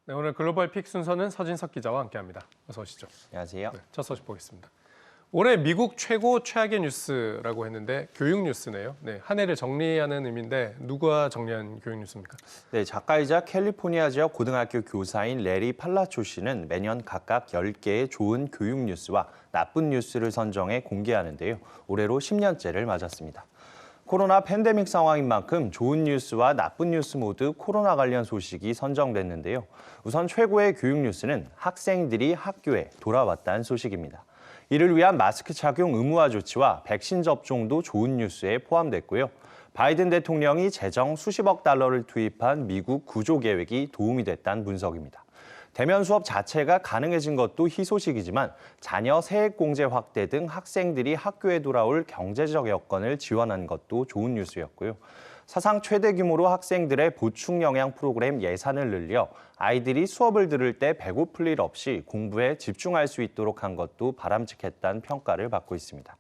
네, 오늘 글로벌 픽 순서는 서진석 기자와 함께합니다. 어서 오시죠. 안녕하세요. 네, 첫 소식 보겠습니다. 올해 미국 최고 최악의 뉴스라고 했는데 교육 뉴스네요. 네, 한 해를 정리하는 의미인데 누가 정리한 교육 뉴스입니까? 네, 작가이자 캘리포니아 지역 고등학교 교사인 레리 팔라초 씨는 매년 각각 10개의 좋은 교육 뉴스와 나쁜 뉴스를 선정해 공개하는데요. 올해로 10년째를 맞았습니다. 코로나 팬데믹 상황인 만큼 좋은 뉴스와 나쁜 뉴스 모두 코로나 관련 소식이 선정됐는데요. 우선 최고의 교육 뉴스는 학생들이 학교에 돌아왔다는 소식입니다. 이를 위한 마스크 착용 의무화 조치와 백신 접종도 좋은 뉴스에 포함됐고요. 바이든 대통령이 재정 수십억 달러를 투입한 미국 구조 계획이 도움이 됐다는 분석입니다. 대면 수업 자체가 가능해진 것도 희소식이지만 자녀 세액 공제 확대 등 학생들이 학교에 돌아올 경제적 여건을 지원한 것도 좋은 뉴스였고요. 사상 최대 규모로 학생들의 보충 영양 프로그램 예산을 늘려 아이들이 수업을 들을 때 배고플 일 없이 공부에 집중할 수 있도록 한 것도 바람직했다는 평가를 받고 있습니다.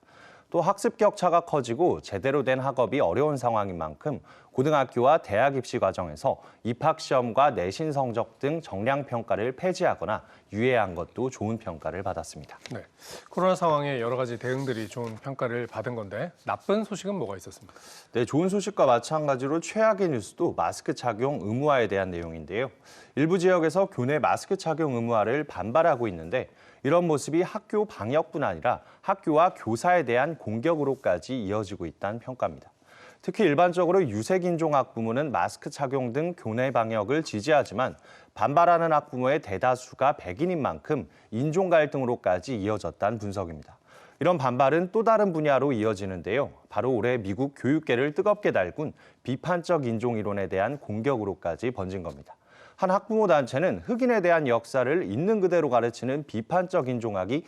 또 학습 격차가 커지고 제대로 된 학업이 어려운 상황인 만큼 고등학교와 대학 입시 과정에서 입학 시험과 내신 성적 등 정량 평가를 폐지하거나 유예한 것도 좋은 평가를 받았습니다. 네, 코로나 상황에 여러 가지 대응들이 좋은 평가를 받은 건데 나쁜 소식은 뭐가 있었습니까? 네, 좋은 소식과 마찬가지로 최악의 뉴스도 마스크 착용 의무화에 대한 내용인데요. 일부 지역에서 교내 마스크 착용 의무화를 반발하고 있는데 이런 모습이 학교 방역뿐 아니라 학교와 교사에 대한 공격으로까지 이어지고 있다는 평가입니다. 특히 일반적으로 유색인종 학부모는 마스크 착용 등 교내 방역을 지지하지만 반발하는 학부모의 대다수가 백인인 만큼 인종 갈등으로까지 이어졌다는 분석입니다. 이런 반발은 또 다른 분야로 이어지는데요. 바로 올해 미국 교육계를 뜨겁게 달군 비판적 인종 이론에 대한 공격으로까지 번진 겁니다. 한 학부모 단체는 흑인에 대한 역사를 있는 그대로 가르치는 비판적 인종학이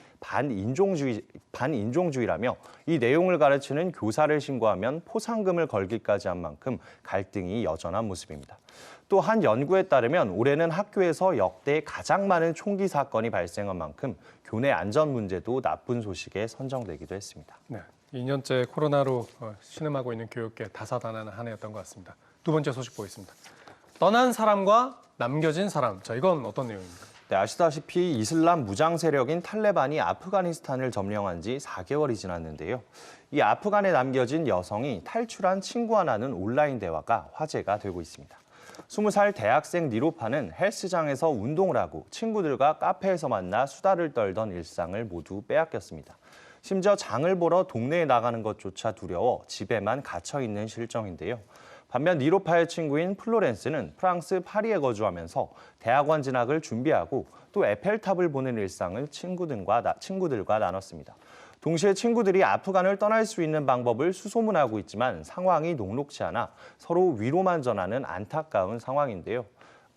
반인종주의라며 이 내용을 가르치는 교사를 신고하면 포상금을 걸기까지 한 만큼 갈등이 여전한 모습입니다. 또 한 연구에 따르면 올해는 학교에서 역대 가장 많은 총기 사건이 발생한 만큼 교내 안전 문제도 나쁜 소식에 선정되기도 했습니다. 네, 2년째 코로나로 신음하고 있는 교육계 다사다난한 한 해였던 것 같습니다. 두 번째 소식 보겠습니다. 떠난 사람과 남겨진 사람. 자, 이건 어떤 내용입니까? 네, 아시다시피 이슬람 무장 세력인 탈레반이 아프가니스탄을 점령한 지 4개월이 지났는데요. 이 아프간에 남겨진 여성이 탈출한 친구와 나눈 온라인 대화가 화제가 되고 있습니다. 20살 대학생 니로파는 헬스장에서 운동을 하고 친구들과 카페에서 만나 수다를 떨던 일상을 모두 빼앗겼습니다. 심지어 장을 보러 동네에 나가는 것조차 두려워 집에만 갇혀 있는 실정인데요. 반면 니로파의 친구인 플로렌스는 프랑스 파리에 거주하면서 대학원 진학을 준비하고 또 에펠탑을 보는 일상을 친구들과 나눴습니다. 동시에 친구들이 아프간을 떠날 수 있는 방법을 수소문하고 있지만 상황이 녹록지 않아 서로 위로만 전하는 안타까운 상황인데요.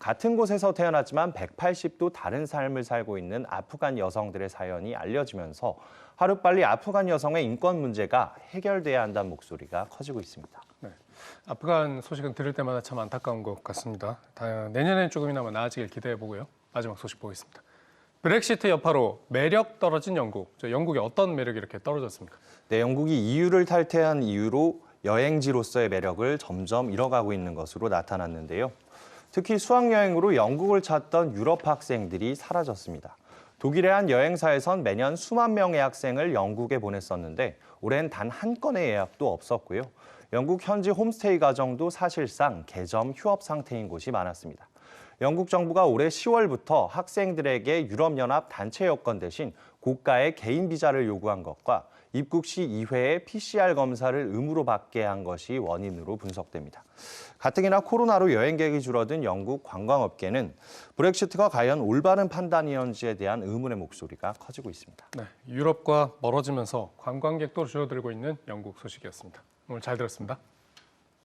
같은 곳에서 태어났지만 180도 다른 삶을 살고 있는 아프간 여성들의 사연이 알려지면서 하루빨리 아프간 여성의 인권 문제가 해결돼야 한다는 목소리가 커지고 있습니다. 네, 아프간 소식은 들을 때마다 참 안타까운 것 같습니다. 내년엔 조금이나마 나아지길 기대해보고요. 마지막 소식 보겠습니다. 브렉시트 여파로 매력 떨어진 영국. 영국의 어떤 매력이 이렇게 떨어졌습니까? 네, 영국이 EU를 탈퇴한 이유로 여행지로서의 매력을 점점 잃어가고 있는 것으로 나타났는데요. 특히 수학여행으로 영국을 찾던 유럽 학생들이 사라졌습니다. 독일의 한 여행사에선 매년 수만 명의 학생을 영국에 보냈었는데 올해는 단 한 건의 예약도 없었고요. 영국 현지 홈스테이 가정도 사실상 개점 휴업 상태인 곳이 많았습니다. 영국 정부가 올해 10월부터 학생들에게 유럽연합 단체 여권 대신 고가의 개인 비자를 요구한 것과 입국 시 2회의 PCR 검사를 의무로 받게 한 것이 원인으로 분석됩니다. 가뜩이나 코로나로 여행객이 줄어든 영국 관광업계는 브렉시트가 과연 올바른 판단이었는지에 대한 의문의 목소리가 커지고 있습니다. 네, 유럽과 멀어지면서 관광객도 줄어들고 있는 영국 소식이었습니다. 오늘 잘 들었습니다.